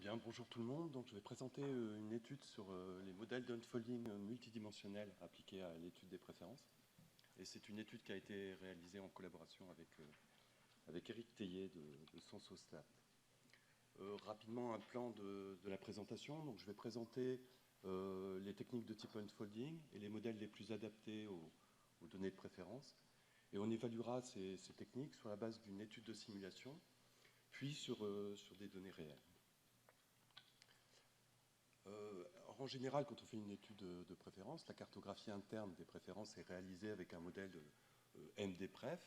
Bien, bonjour tout le monde. Donc, je vais présenter une étude sur les modèles d'unfolding multidimensionnels appliqués à l'étude des préférences. Et c'est une étude qui a été réalisée en collaboration avec Eric Théier de Sensostat. Rapidement, un plan de la présentation. Donc, je vais présenter les techniques de type unfolding et les modèles les plus adaptés aux données de préférence. Et on évaluera ces techniques sur la base d'une étude de simulation, puis sur des données réelles. En général, quand on fait une étude de préférence, la cartographie interne des préférences est réalisée avec un modèle MDPref,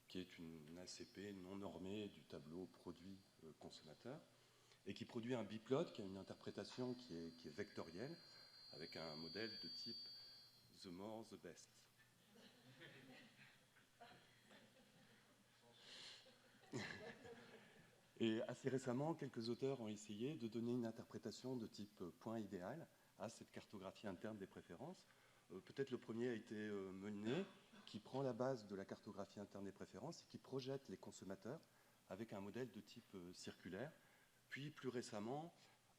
qui est une ACP non normée du tableau produit-consommateur, et qui produit un biplot qui a une interprétation qui est vectorielle, avec un modèle de type the more, the best. Et assez récemment, quelques auteurs ont essayé de donner une interprétation de type point idéal à cette cartographie interne des préférences. Peut-être le premier a été Meunier, qui prend la base de la cartographie interne des préférences et qui projette les consommateurs avec un modèle de type circulaire. Puis plus récemment,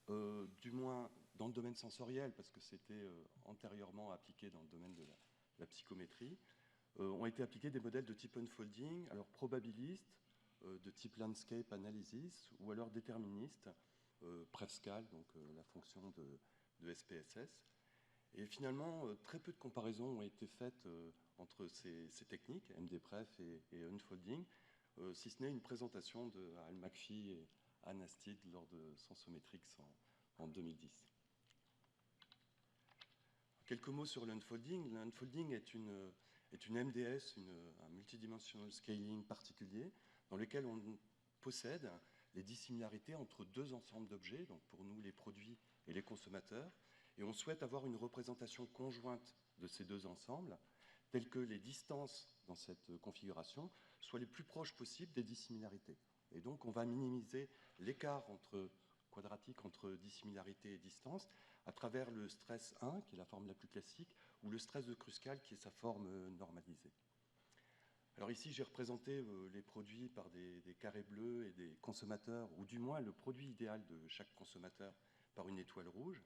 du moins dans le domaine sensoriel, parce que c'était antérieurement appliqué dans le domaine de la psychométrie, ont été appliqués des modèles de type unfolding, alors probabiliste, de type landscape analysis, ou alors déterministe, Prefscal, donc la fonction de SPSS. Et finalement, très peu de comparaisons ont été faites entre ces techniques, MDPref et unfolding, si ce n'est une présentation de Al McPhee et Anne Astid lors de Sensometrics en 2010. Quelques mots sur l'unfolding. L'unfolding est une MDS, un multidimensional scaling particulier, dans lequel on possède les dissimilarités entre deux ensembles d'objets, donc pour nous les produits et les consommateurs, et on souhaite avoir une représentation conjointe de ces deux ensembles, telles que les distances dans cette configuration soient les plus proches possibles des dissimilarités. Et donc on va minimiser l'écart quadratique entre dissimilarité et distance à travers le stress 1, qui est la forme la plus classique, ou le stress de Kruskal, qui est sa forme normalisée. Alors ici, j'ai représenté les produits par des carrés bleus et des consommateurs, ou du moins le produit idéal de chaque consommateur par une étoile rouge.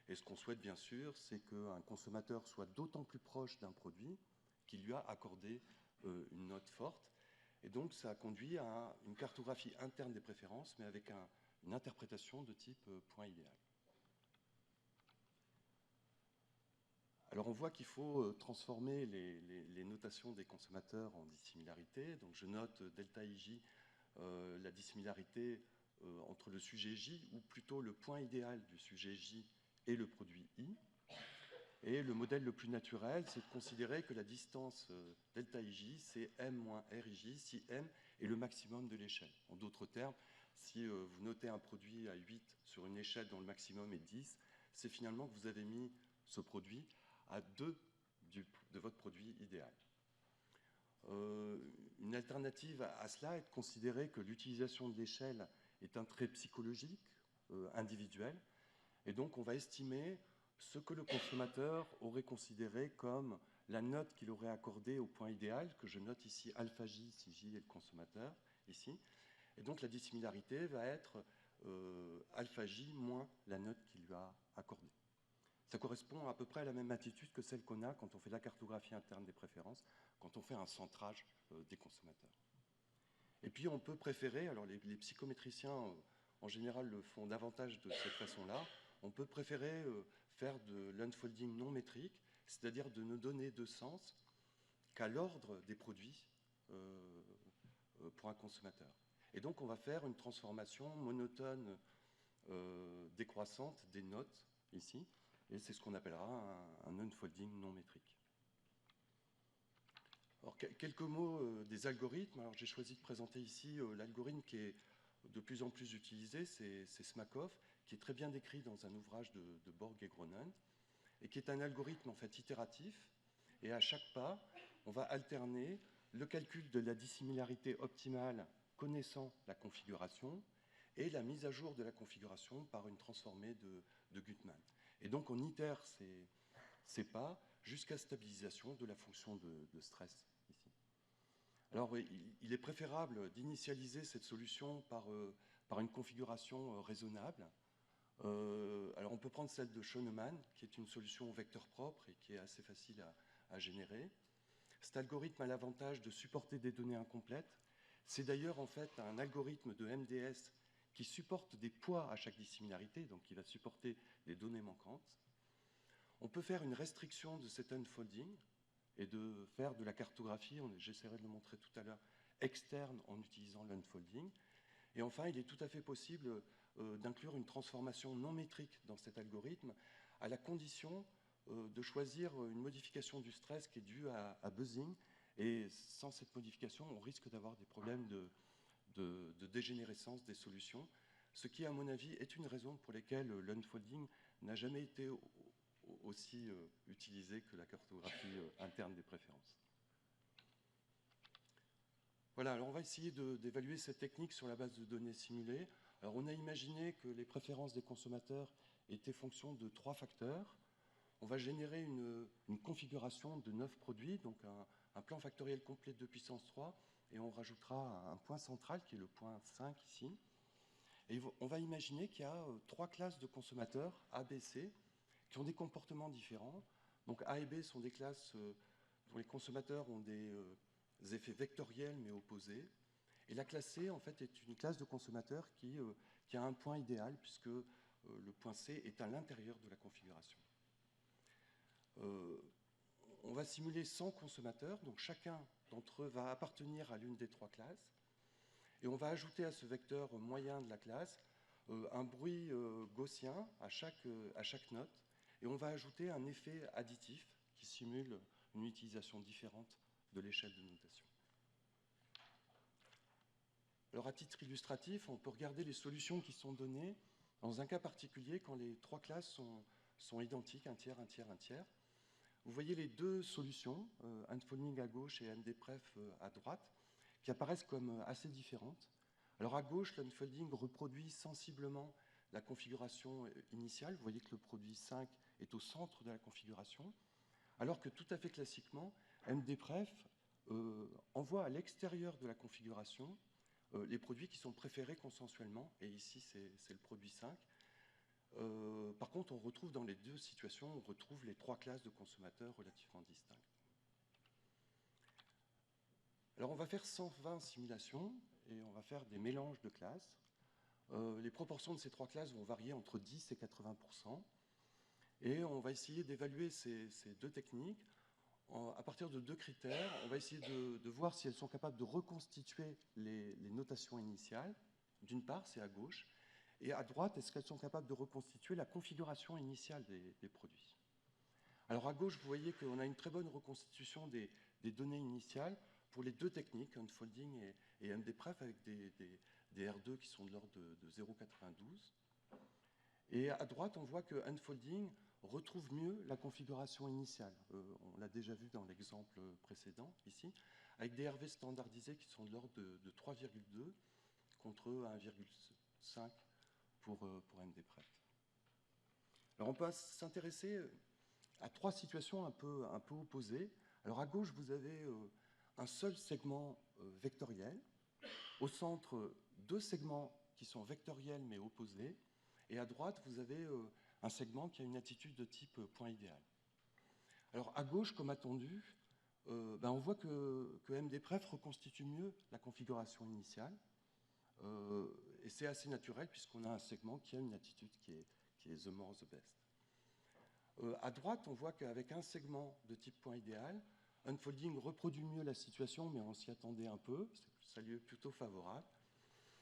Et ce qu'on souhaite, bien sûr, c'est qu'un consommateur soit d'autant plus proche d'un produit qu'il lui a accordé une note forte. Et donc, ça a conduit à une cartographie interne des préférences, mais avec une interprétation de type point idéal. Alors on voit qu'il faut transformer les notations des consommateurs en dissimilarité. Donc je note delta IJ, la dissimilarité entre le sujet J, ou plutôt le point idéal du sujet J et le produit I. Et le modèle le plus naturel, c'est de considérer que la distance delta IJ, c'est M moins RIJ, si M est le maximum de l'échelle. En d'autres termes, si vous notez un produit à 8 sur une échelle dont le maximum est 10, c'est finalement que vous avez mis ce produit à 2 de votre produit idéal. Une alternative à cela est de considérer que l'utilisation de l'échelle est un trait psychologique, individuel, et donc on va estimer ce que le consommateur aurait considéré comme la note qu'il aurait accordée au point idéal, que je note ici alpha J, si J est le consommateur, ici. Et donc la dissimilarité va être alpha J moins la note qu'il lui a accordée. Ça correspond à peu près à la même attitude que celle qu'on a quand on fait la cartographie interne des préférences, quand on fait un centrage des consommateurs. Et puis on peut préférer, alors les psychométriciens en général le font davantage de cette façon-là, on peut préférer faire de l'unfolding non métrique, c'est-à-dire de ne donner de sens qu'à l'ordre des produits pour un consommateur. Et donc on va faire une transformation monotone décroissante des notes ici, et c'est ce qu'on appellera un unfolding non métrique. Alors, quelques mots des algorithmes. Alors, j'ai choisi de présenter ici l'algorithme qui est de plus en plus utilisé, c'est Smakov, qui est très bien décrit dans un ouvrage de Borg et Gronen, et qui est un algorithme en fait itératif. Et à chaque pas, on va alterner le calcul de la dissimilarité optimale connaissant la configuration et la mise à jour de la configuration par une transformée de Gutmann. Et donc on itère ces pas jusqu'à stabilisation de la fonction de stress ici. Alors il est préférable d'initialiser cette solution par une configuration raisonnable, Alors on peut prendre celle de Schoenemann, qui est une solution au vecteur propre et qui est assez facile à générer. Cet algorithme a l'avantage de supporter des données incomplètes. C'est d'ailleurs en fait un algorithme de MDS qui supporte des poids à chaque dissimilarité, donc qui va supporter les données manquantes. On peut faire une restriction de cet unfolding et de faire de la cartographie, j'essaierai de le montrer tout à l'heure, externe en utilisant l'unfolding. Et enfin, il est tout à fait possible d'inclure une transformation non métrique dans cet algorithme à la condition de choisir une modification du stress qui est due à buzzing. Et sans cette modification, on risque d'avoir des problèmes de dégénérescence des solutions, ce qui, à mon avis, est une raison pour laquelle l'unfolding n'a jamais été aussi utilisé que la cartographie interne des préférences. Voilà, alors on va essayer d'évaluer cette technique sur la base de données simulées. Alors on a imaginé que les préférences des consommateurs étaient fonction de 3 facteurs. On va générer une configuration de 9 produits, donc un plan factoriel complet de puissance 3, et on rajoutera un point central qui est le point 5 ici. Et on va imaginer qu'il y a 3 classes de consommateurs, A, B, C, qui ont des comportements différents. Donc A et B sont des classes dont les consommateurs ont des effets vectoriels mais opposés. Et la classe C, en fait, est une classe de consommateurs qui a un point idéal, puisque le point C est à l'intérieur de la configuration. On va simuler 100 consommateurs, donc chacun d'entre eux va appartenir à l'une des 3 classes. Et on va ajouter à ce vecteur moyen de la classe un bruit gaussien à chaque note. Et on va ajouter un effet additif qui simule une utilisation différente de l'échelle de notation. Alors à titre illustratif, on peut regarder les solutions qui sont données dans un cas particulier quand les 3 classes sont identiques, un tiers, un tiers, un tiers. Vous voyez les 2 solutions, unfolding à gauche et MDPref à droite, qui apparaissent comme assez différentes. Alors à gauche, l'unfolding reproduit sensiblement la configuration initiale. Vous voyez que le produit 5 est au centre de la configuration, alors que tout à fait classiquement, MDPref envoie à l'extérieur de la configuration les produits qui sont préférés consensuellement, et ici c'est le produit 5. Par contre, on retrouve dans les 2 situations, on retrouve les 3 classes de consommateurs relativement distinctes. Alors on va faire 120 simulations, et on va faire des mélanges de classes. Les proportions de ces 3 classes vont varier entre 10 et 80%. Et on va essayer d'évaluer ces 2 techniques à partir de 2 critères. On va essayer de voir si elles sont capables de reconstituer les notations initiales. D'une part, c'est à gauche. Et à droite, est-ce qu'elles sont capables de reconstituer la configuration initiale des produits? Alors à gauche, vous voyez qu'on a une très bonne reconstitution des données initiales pour les 2 techniques, unfolding et MDPref, avec des R2 qui sont de l'ordre de 0,92. Et à droite, on voit que unfolding retrouve mieux la configuration initiale. On l'a déjà vu dans l'exemple précédent, ici, avec des RV standardisés qui sont de l'ordre de 3,2 contre 1,5 pour MDPref. Alors on peut s'intéresser à 3 situations un peu opposées. Alors à gauche, vous avez un seul segment vectoriel. Au centre, 2 segments qui sont vectoriels mais opposés. Et à droite, vous avez un segment qui a une attitude de type point idéal. Alors à gauche, comme attendu, on voit que MDPref reconstitue mieux la configuration initiale. Et c'est assez naturel puisqu'on a un segment qui a une attitude qui est the more the best. À droite, on voit qu'avec un segment de type point idéal, unfolding reproduit mieux la situation, mais on s'y attendait un peu, ça lui est plutôt favorable.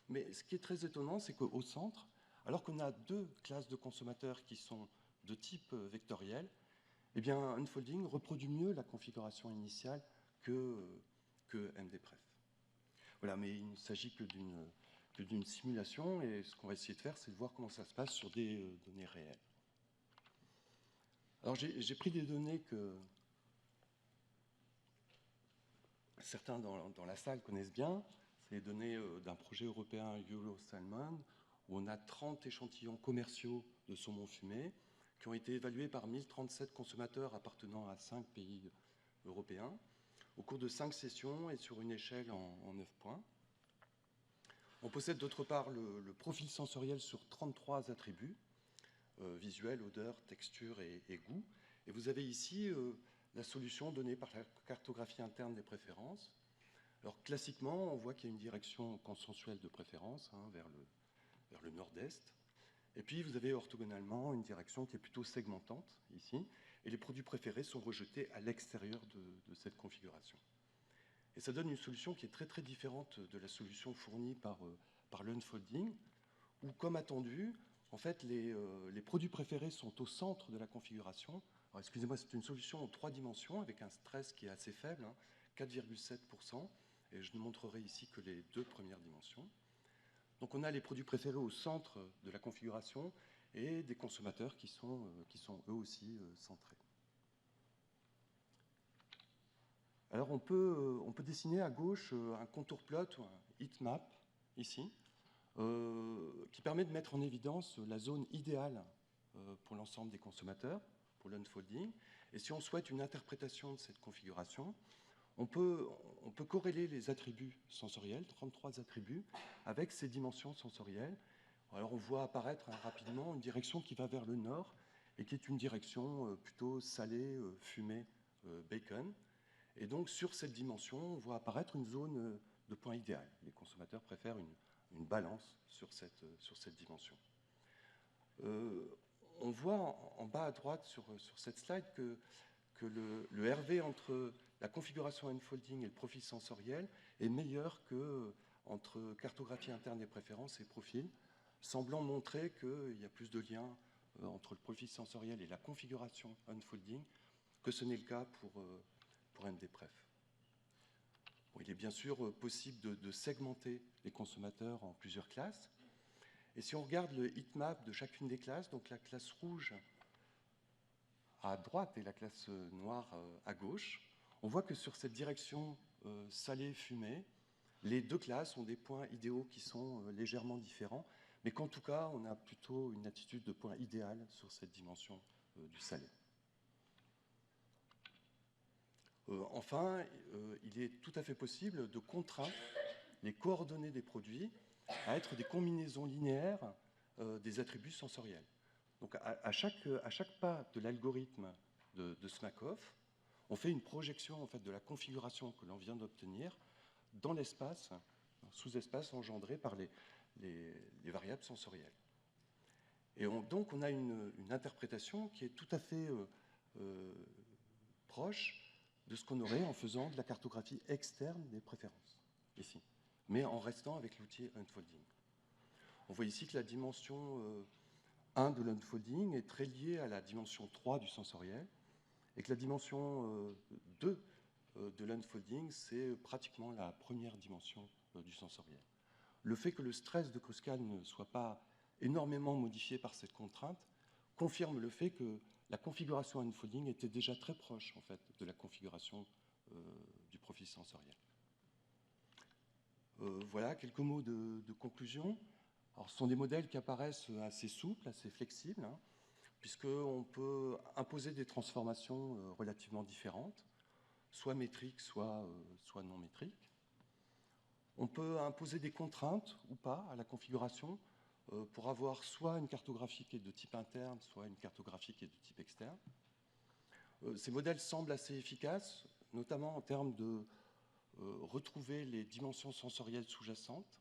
Mais ce qui est très étonnant, c'est qu'au centre, alors qu'on a 2 classes de consommateurs qui sont de type vectoriel, eh bien, unfolding reproduit mieux la configuration initiale que MDPref. Voilà, mais il ne s'agit que d'une simulation, et ce qu'on va essayer de faire, c'est de voir comment ça se passe sur des données réelles. Alors, j'ai pris des données que certains dans la salle connaissent bien. C'est les données d'un projet européen Yellow Salmon, où on a 30 échantillons commerciaux de saumon fumé qui ont été évalués par 1037 consommateurs appartenant à 5 pays européens au cours de 5 sessions et sur une échelle en 9 points. On possède d'autre part le profil sensoriel sur 33 attributs. visuel, odeur, texture et goût. Et vous avez ici la solution donnée par la cartographie interne des préférences. Alors classiquement, on voit qu'il y a une direction consensuelle de préférence vers le nord-est. Et puis vous avez orthogonalement une direction qui est plutôt segmentante ici. Et les produits préférés sont rejetés à l'extérieur de cette configuration. Et ça donne une solution qui est très très différente de la solution fournie par l'unfolding, où, comme attendu, en fait, les produits préférés sont au centre de la configuration. Alors, excusez-moi, c'est une solution en 3 dimensions avec un stress qui est assez faible, 4,7%, et je ne montrerai ici que les 2 premières dimensions. Donc on a les produits préférés au centre de la configuration et des consommateurs qui sont eux aussi centrés. Alors on peut dessiner à gauche un contour plot ou un heat map ici, qui permet de mettre en évidence la zone idéale pour l'ensemble des consommateurs, pour l'unfolding. Et si on souhaite une interprétation de cette configuration, on peut corréler les attributs sensoriels, 33 attributs, avec ces dimensions sensorielles. Alors on voit apparaître rapidement une direction qui va vers le nord et qui est une direction plutôt salée, fumée, bacon. Et donc sur cette dimension, on voit apparaître une zone de point idéal. Les consommateurs préfèrent une balance sur cette dimension. On voit en bas à droite sur cette slide que le RV entre la configuration unfolding et le profil sensoriel est meilleur que entre cartographie interne des préférences et profil, semblant montrer qu'il y a plus de liens entre le profil sensoriel et la configuration unfolding que ce n'est le cas pour MDPref. Bon, il est bien sûr possible de segmenter les consommateurs en plusieurs classes. Et si on regarde le heatmap de chacune des classes, donc la classe rouge à droite et la classe noire à gauche, on voit que sur cette direction salée-fumée, les 2 classes ont des points idéaux qui sont légèrement différents, mais qu'en tout cas, on a plutôt une attitude de point idéal sur cette dimension du salé. Enfin, il est tout à fait possible de contraindre les coordonnées des produits à être des combinaisons linéaires des attributs sensoriels. Donc à chaque pas de l'algorithme de Smakov, on fait une projection en fait, de la configuration que l'on vient d'obtenir dans l'espace, sous-espace engendré par les variables sensorielles. Et donc on a une interprétation qui est tout à fait proche de ce qu'on aurait en faisant de la cartographie externe des préférences, ici, mais en restant avec l'outil unfolding. On voit ici que la dimension 1 de l'unfolding est très liée à la dimension 3 du sensoriel, et que la dimension 2 de l'unfolding, c'est pratiquement la première dimension du sensoriel. Le fait que le stress de Kruskal ne soit pas énormément modifié par cette contrainte confirme le fait que la configuration unfolding était déjà très proche en fait, de la configuration du profil sensoriel. Voilà, quelques mots de conclusion. Alors, ce sont des modèles qui apparaissent assez souples, assez flexibles, puisqu'on peut imposer des transformations relativement différentes, soit métriques, soit non métriques. On peut imposer des contraintes ou pas à la configuration pour avoir soit une cartographie qui est de type interne, soit une cartographie qui est de type externe. Ces modèles semblent assez efficaces, notamment en termes de retrouver les dimensions sensorielles sous-jacentes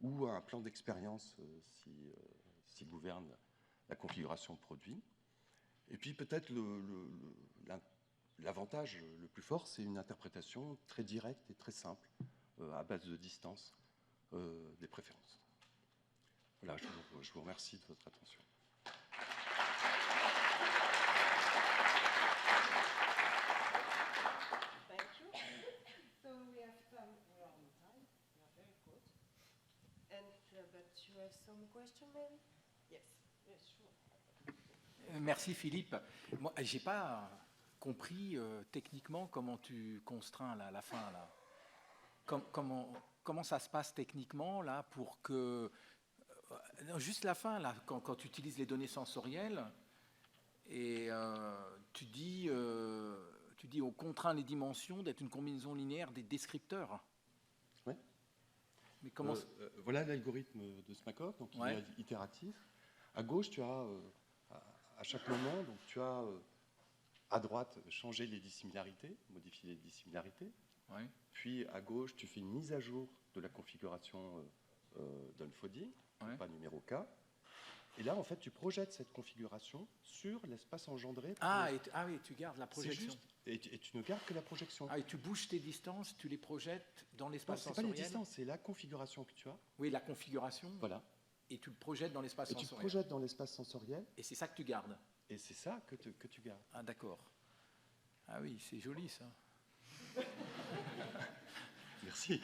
ou un plan d'expérience si gouverne la configuration produit. Et puis peut-être l'avantage le plus fort, c'est une interprétation très directe et très simple à base de distance des préférences. Voilà, je vous remercie de votre attention. Thank you. So we are on time. We are very good. But you have some question maybe? Yes. Yes, sure. Merci Philippe. Moi, j'ai pas compris techniquement comment tu constreins la fin là. Comment ça se passe techniquement là pour que juste la fin là quand tu utilises les données sensorielles et tu dis on contraint les dimensions d'être une combinaison linéaire des descripteurs. Oui. Mais comment voilà l'algorithme de Smakov, donc il est itératif. À gauche, tu as à chaque moment, donc, tu as à droite changer les dissimilarités, modifier les dissimilarités. Ouais. Puis à gauche, tu fais une mise à jour de la configuration d'unfolding, Ouais. pas numéro K. Et là, en fait, tu projettes cette configuration sur l'espace engendré. Oui, tu gardes la C'est projection. juste. Et tu ne gardes que la projection. Ah, et tu bouges tes distances, tu les projettes dans Non, l'espace c'est pas les sensoriel. distances, c'est la configuration que tu as. Oui, la configuration. Voilà. Et tu le projettes dans l'espace Et tu sensoriel. projettes dans l'espace sensoriel, Et c'est ça que tu gardes. et c'est ça que tu gardes. Ah, d'accord. Ah oui, c'est joli ça. Merci.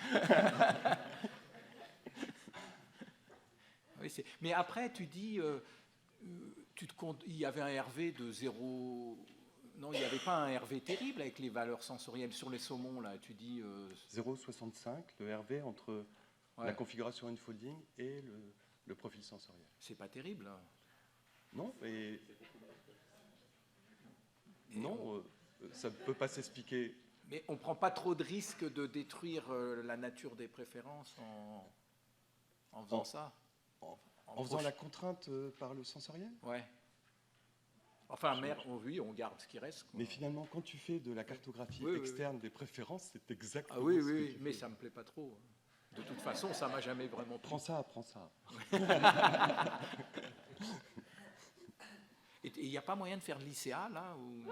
Oui, mais après, tu dis, il y avait un RV de 0. Non, il n'y avait pas un RV terrible avec les valeurs sensorielles sur les saumons, là. Tu dis. 0,65, le RV entre Ouais. la configuration unfolding et le profil sensoriel. C'est pas terrible, là. Non, Et non, ça ne peut pas s'expliquer. Mais on ne prend pas trop de risques de détruire la nature des préférences en faisant ça. En faisant la contrainte par le sensoriel. Ouais. Enfin, oui, on garde ce qui reste. Quoi. Mais finalement, quand tu fais de la cartographie Oui, externe des préférences, c'est exactement Ah oui, ce que oui, tu mais fais. ça me plaît pas trop. De toute façon, ça m'a jamais vraiment plu. Prends ça, prends ça. Et il n'y a pas moyen de faire de l'ICA, là ou...